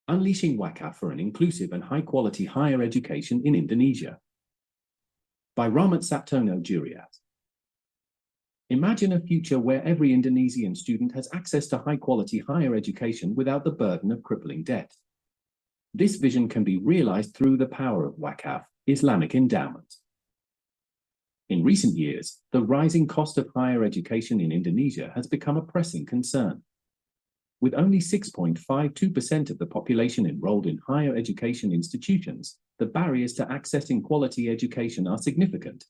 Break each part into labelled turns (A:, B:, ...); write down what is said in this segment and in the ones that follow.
A: Unleashing Wakaf for an Inclusive and High-Quality Higher Education in Indonesia, by Rahmat Saptono Juriat. Imagine a future where every Indonesian student has access to high-quality higher education without the burden of crippling debt. This vision can be realized through the power of Wakaf, Islamic endowment. In recent years, the rising cost of higher education in Indonesia has become a pressing concern. With only 6.52% of the population enrolled in higher education institutions, the barriers to accessing quality education are significant.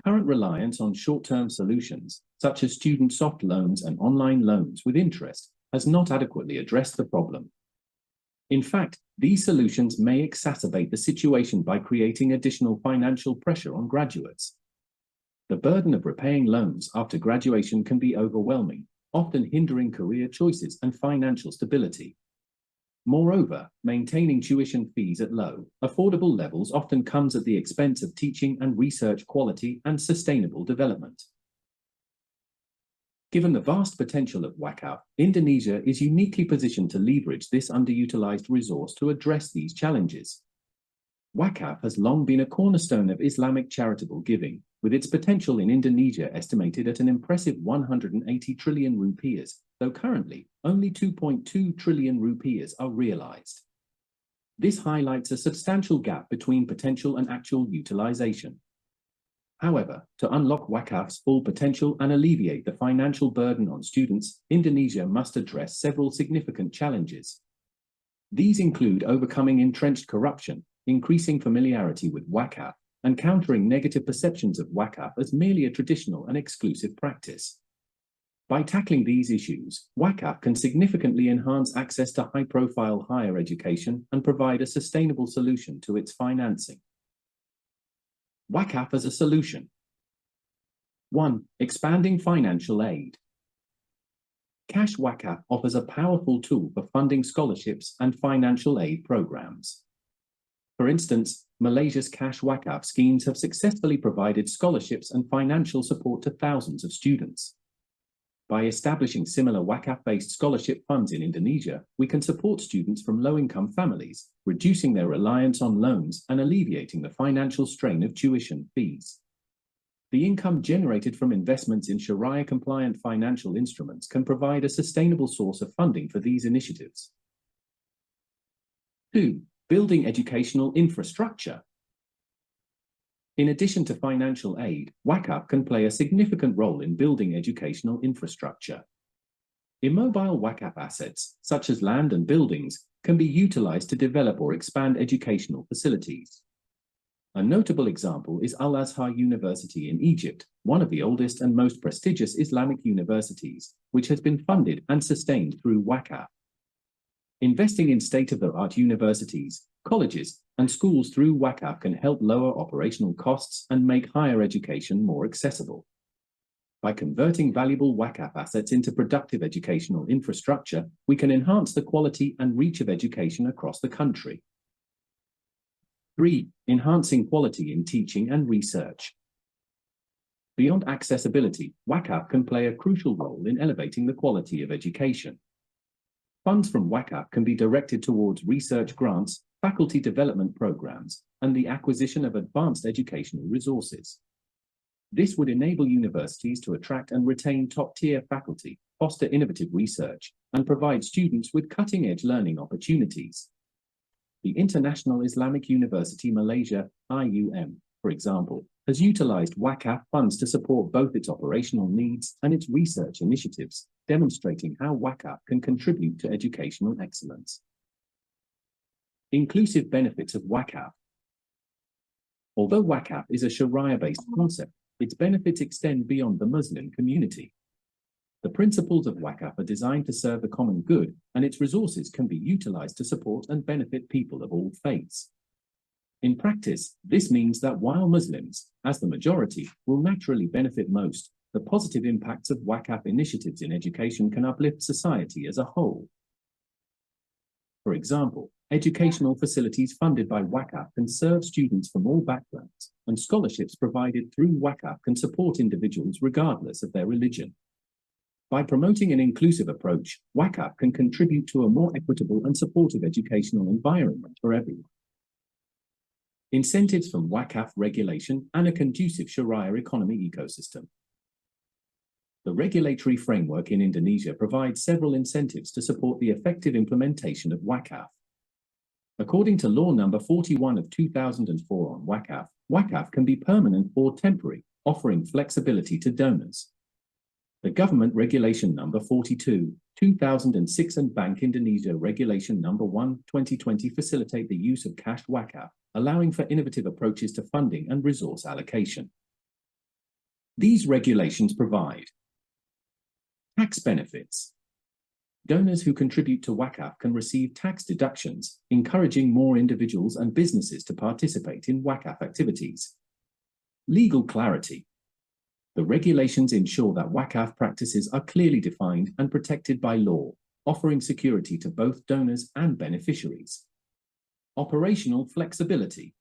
A: Current reliance on short-term solutions, such as student soft loans and online loans with interest, has not adequately addressed the problem. In fact, these solutions may exacerbate the situation by creating additional financial pressure on graduates. The burden of repaying loans after graduation can be overwhelming, often hindering career choices and financial stability. Moreover, maintaining tuition fees at low, affordable levels often comes at the expense of teaching and research quality and sustainable development. Given the vast potential of Wakaf, Indonesia is uniquely positioned to leverage this underutilized resource to address these challenges. Wakaf has long been a cornerstone of Islamic charitable giving, with its potential in Indonesia estimated at an impressive 180 trillion rupiahs, though currently only 2.2 trillion rupiahs are realized. This highlights a substantial gap between potential and actual utilization. However, to unlock Wakaf's full potential and alleviate the financial burden on students, Indonesia must address several significant challenges. These include overcoming entrenched corruption, increasing familiarity with Wakaf, and countering negative perceptions of Wakaf as merely a traditional and exclusive practice. By tackling these issues, Wakaf can significantly enhance access to high-profile higher education and provide a sustainable solution to its financing. Wakaf as a solution. 1. Expanding financial aid. Cash Wakaf offers a powerful tool for funding scholarships and financial aid programs. For instance, Malaysia's Cash Wakaf schemes have successfully provided scholarships and financial support to thousands of students. By establishing similar Wakaf-based scholarship funds in Indonesia, we can support students from low-income families, reducing their reliance on loans and alleviating the financial strain of tuition fees. The income generated from investments in Sharia-compliant financial instruments can provide a sustainable source of funding for these initiatives. 2. Building educational infrastructure. In addition to financial aid, Wakaf can play a significant role in building educational infrastructure. Immobile Wakaf assets, such as land and buildings, can be utilized to develop or expand educational facilities. A notable example is Al-Azhar University in Egypt, one of the oldest and most prestigious Islamic universities, which has been funded and sustained through Wakaf. Investing in state-of-the-art universities, colleges, and schools through Wakaf can help lower operational costs and make higher education more accessible. By converting valuable Wakaf assets into productive educational infrastructure, we can enhance the quality and reach of education across the country. 3. Enhancing quality in teaching and research. Beyond accessibility, Wakaf can play a crucial role in elevating the quality of education. Funds from Wakaf can be directed towards research grants, faculty development programs, and the acquisition of advanced educational resources. This would enable universities to attract and retain top-tier faculty, foster innovative research, and provide students with cutting-edge learning opportunities. The International Islamic University Malaysia, IUM, for example, has utilized Wakaf funds to support both its operational needs and its research initiatives, demonstrating how Wakaf can contribute to educational excellence. Inclusive benefits of Wakaf. Although Wakaf is a Sharia-based concept, its benefits extend beyond the Muslim community. The principles of Wakaf are designed to serve the common good, and its resources can be utilized to support and benefit people of all faiths. In practice, this means that while Muslims, as the majority, will naturally benefit most, the positive impacts of Wakaf initiatives in education can uplift society as a whole. For example, educational facilities funded by Wakaf can serve students from all backgrounds, and scholarships provided through Wakaf can support individuals regardless of their religion. By promoting an inclusive approach, WACAP can contribute to a more equitable and supportive educational environment for everyone. Incentives from WACAP regulation and a conducive Sharia economy ecosystem. The regulatory framework in Indonesia provides several incentives to support the effective implementation of WACAP. According to Law No. 41 of 2004 on WACAP, WACAP can be permanent or temporary, offering flexibility to donors. The Government Regulation No. 42, 2006 and Bank Indonesia Regulation No. 1, 2020 facilitate the use of cash WACAP, allowing for innovative approaches to funding and resource allocation. These regulations provide tax benefits. Donors who contribute to WACAP can receive tax deductions, encouraging more individuals and businesses to participate in WACAP activities. Legal clarity. The regulations ensure that WACAP practices are clearly defined and protected by law, offering security to both donors and beneficiaries. Operational flexibility.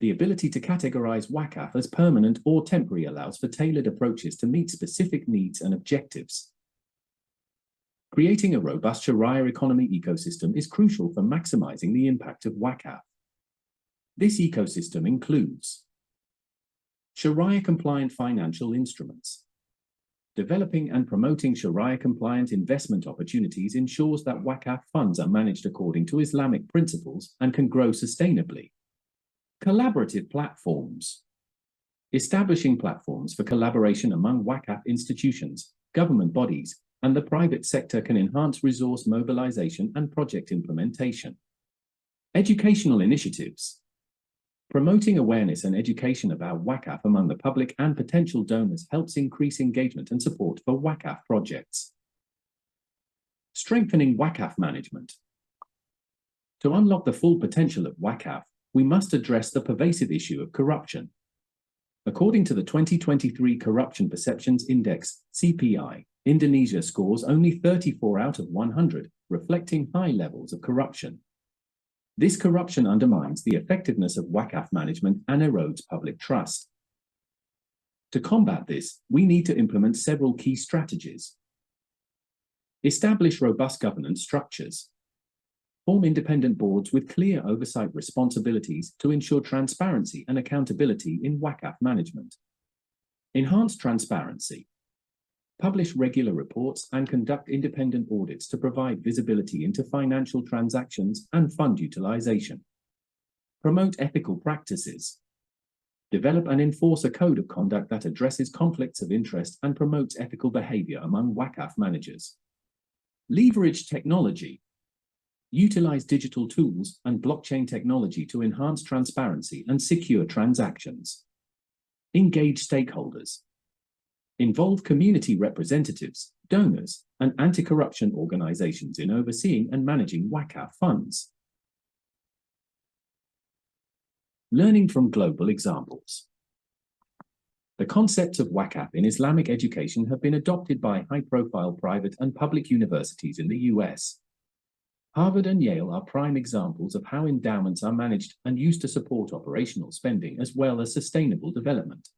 A: The ability to categorize WACAP as permanent or temporary allows for tailored approaches to meet specific needs and objectives. Creating a robust Sharia economy ecosystem is crucial for maximizing the impact of WACAP. This ecosystem includes Sharia-compliant financial instruments. Developing and promoting Sharia-compliant investment opportunities ensures that WACAP funds are managed according to Islamic principles and can grow sustainably. Collaborative platforms. Establishing platforms for collaboration among WACAP institutions, government bodies, and the private sector can enhance resource mobilization and project implementation. Educational initiatives. Promoting awareness and education about WACAP among the public and potential donors helps increase engagement and support for WACAP projects. Strengthening WACAP management. To unlock the full potential of WACAP, we must address the pervasive issue of corruption. According to the 2023 Corruption Perceptions Index, CPI, Indonesia scores only 34 out of 100, reflecting high levels of corruption. This corruption undermines the effectiveness of WACAP management and erodes public trust. To combat this, we need to implement several key strategies. Establish robust governance structures. Form independent boards with clear oversight responsibilities to ensure transparency and accountability in WACAP management. Enhance transparency. Publish regular reports and conduct independent audits to provide visibility into financial transactions and fund utilization. Promote ethical practices. Develop and enforce a code of conduct that addresses conflicts of interest and promotes ethical behavior among WACAP managers. Leverage technology. Utilize digital tools and blockchain technology to enhance transparency and secure transactions. Engage stakeholders. Involve community representatives, donors, and anti-corruption organizations in overseeing and managing WACAP funds. Learning from global examples. The concepts of WACAP in Islamic education have been adopted by high-profile private and public universities in the US. Harvard and Yale are prime examples of how endowments are managed and used to support operational spending as well as sustainable development.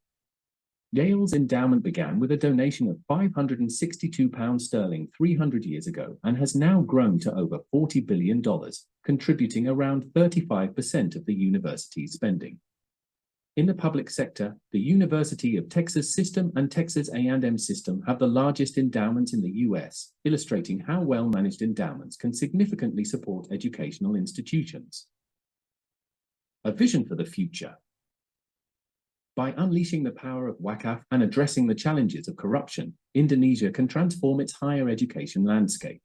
A: Yale's endowment began with a donation of £562 300 years ago and has now grown to over $40 billion, contributing around 35% of the university's spending. In the public sector, the University of Texas System and Texas A&M System have the largest endowments in the US, illustrating how well-managed endowments can significantly support educational institutions. A vision for the future. By unleashing the power of WACAP and addressing the challenges of corruption, Indonesia can transform its higher education landscape.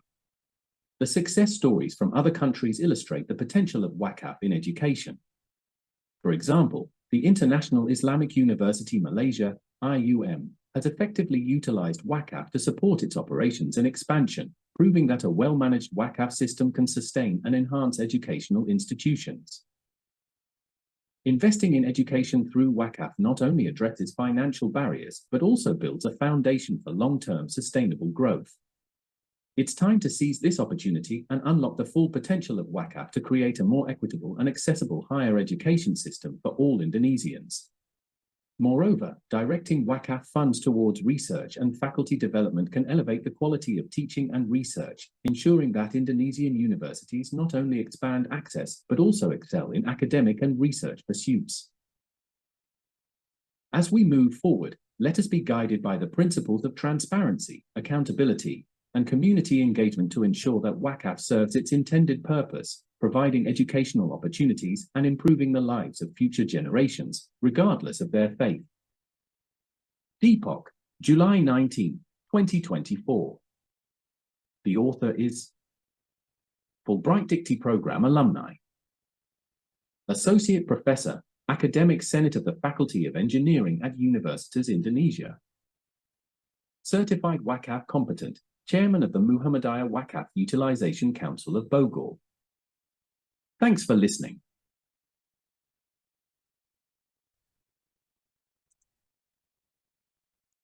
A: The success stories from other countries illustrate the potential of WACAP in education. For example, the International Islamic University Malaysia, IUM, has effectively utilized WACAP to support its operations and expansion, proving that a well-managed WACAP system can sustain and enhance educational institutions. Investing in education through WACAP not only addresses financial barriers, but also builds a foundation for long-term sustainable growth. It's time to seize this opportunity and unlock the full potential of WACAP to create a more equitable and accessible higher education system for all Indonesians. Moreover, directing WACAF funds towards research and faculty development can elevate the quality of teaching and research, ensuring that Indonesian universities not only expand access, but also excel in academic and research pursuits. As we move forward, let us be guided by the principles of transparency, accountability, and community engagement to ensure that WACAF serves its intended purpose, providing educational opportunities and improving the lives of future generations, regardless of their faith. Depok, July 19, 2024. The author is Fulbright Dictee Program alumni. Associate Professor, Academic Senate of the Faculty of Engineering at Universitas Indonesia. Certified WACAF Competent, Chairman of the Muhammadiyah WACAF Utilization Council of Bogor. Thanks for listening.